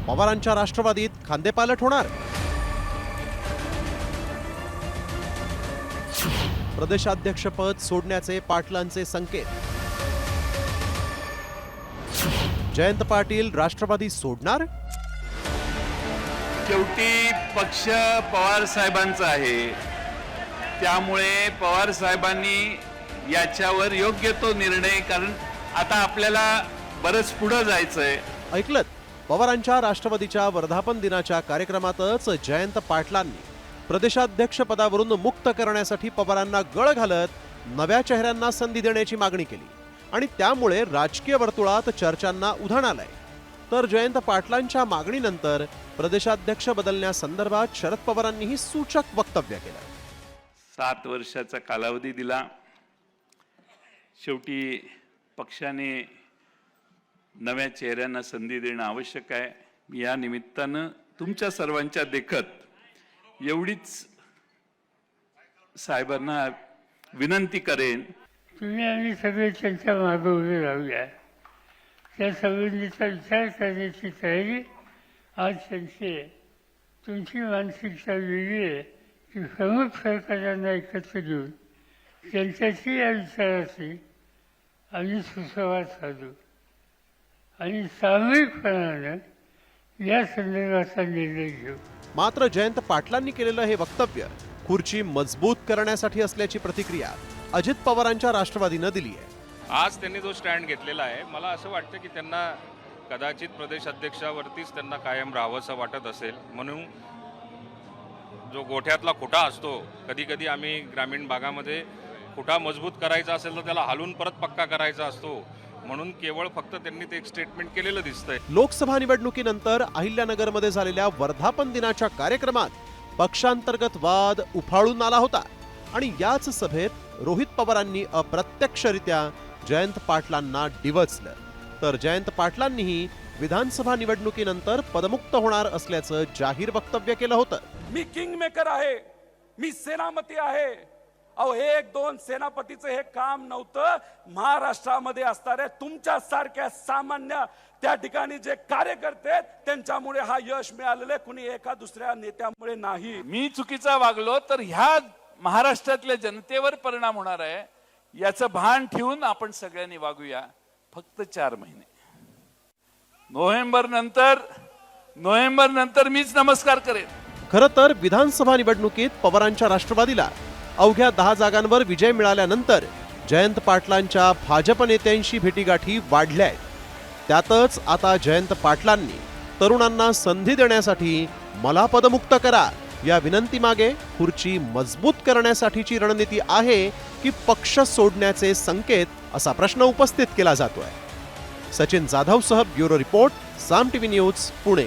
पवारांच्या राष्ट्रवादीत खांदेपालट होणार? प्रदेशाध्यक्षपद सोडण्याचे पाटलांचे संकेत. जयंत पाटील राष्ट्रवादी सोडणार? शेवटी पक्ष पवार साहेबांचा आहे, त्यामुळे पवार साहेबांनी याच्यावर योग्य तो निर्णय, कारण आता आपल्याला बरंच पुढे जायचंय. ऐकलत, पवारांच्या राष्ट्रवादीच्या वर्धापन दिनाच्या कार्यक्रमातच जयंत पाटलांनी प्रदेशाध्यक्ष पदावरून मुक्त करण्यासाठी पवारांना गळ घालत नव्या चेहऱ्यांना संधी देण्याची मागणी केली आणि त्यामुळे राजकीय वर्तुळात चर्चांना उधाण आलंय. तर जयंत पाटलांच्या मागणीनंतर प्रदेशाध्यक्ष बदलण्यासंदर्भात शरद पवारांनीही सूचक वक्तव्य केलं. 7 वर्षाचा कालावधी दिला. शेवटी पक्षाने नव्या चेहऱ्यांना संधी देणं आवश्यक आहे. या निमित्तानं तुमच्या सर्वांच्या देखत एवढीच साहेबांना विनंती करेन, तुम्ही आम्ही सगळे त्यांच्या मागे उभे राहूया. त्या संबंधीचा विचार करण्याची तयारी आज त्यांची आहे. तुमची मानसिकता वेगळी आहे की प्रमुख सरकारांना एकत्र घेऊन त्यांच्याशी या विचाराशी आम्ही सुसंवाद साधू आणि सामूहिकपणानं या संदर्भाचा निर्णय घेऊ. मात्र जयंत पाटलांनी केलेलं हे वक्तव्य खुर्ची मजबूत करण्यासाठी असल्याची प्रतिक्रिया अजित पवारांच्या राष्ट्रवादीनं दिली आहे. आज त्यांनी जो स्टँड घेतलेला आहे, मला असं वाटतं की त्यांना कदाचित प्रदेश अध्यक्षावरतीच त्यांना कायम राहावंसं वाटत असेल. म्हणून जो गोठ्यातला खुटा असतो, कधी कधी आम्ही ग्रामीण भागामध्ये खुटा मजबूत करायचा असेल तर त्याला हलवून परत पक्का करायचा असतो, म्हणून केवळ फक्त त्यांनी ते एक स्टेटमेंट केलेलं दिसतंय. लोकसभा निवडणुकीनंतर अहिल्यानगरमध्ये झालेल्या वर्धापन दिनाच्या कार्यक्रमात पक्षांतर्गत वाद उफाळून आला होता आणि याच सभेत रोहित पवारांनी अप्रत्यक्षरित्या जयंत पाटलांना डिवचलं. तर जयंत पाटलांनीही विधानसभा निवडणुकीनंतर पदमुक्त होणार असल्याचं जाहीर वक्तव्य केलं होतं. मी किंग मेकर आहे, मी सेनापती आहे. अहो, 1-2 सेनापतीचं हे काम नव्हतं. महाराष्ट्रामध्ये असणाऱ्या तुमच्या सारख्या सामान्य त्या ठिकाणी जे कार्यकर्ते त्यांच्यामुळे हा यश मिळालेलं, कुणी एका दुसऱ्या नेत्यामुळे नाही. मी चुकीचा वागलो तर ह्या महाराष्ट्रातल्या जनतेवर परिणाम होणार आहे, याचं भान ठेवून आपण सगळ्यांनी वागूया. फक्त 4 महिने, नोव्हेंबर नंतर मीच नमस्कार करेन. खरं तर विधानसभा निवडणुकीत पवारांच्या राष्ट्रवादीला अवघ्या 10 जागांवर विजय मिळाल्यानंतर जयंत पाटलांच्या भाजप नेत्यांशी भेटीगाठी वाढल्या आहेत. त्यातच आता जयंत पाटलांनी तरुणांना संधी देण्यासाठी मला पदमुक्त करा या विनंतीमागे खुर्ची मजबूत करण्यासाठीची रणनीती आहे की पक्ष सोडण्याचे संकेत, असा प्रश्न उपस्थित केला जातोय. सचिन जाधवसह ब्युरो रिपोर्ट, साम टीव्ही न्यूज, पुणे.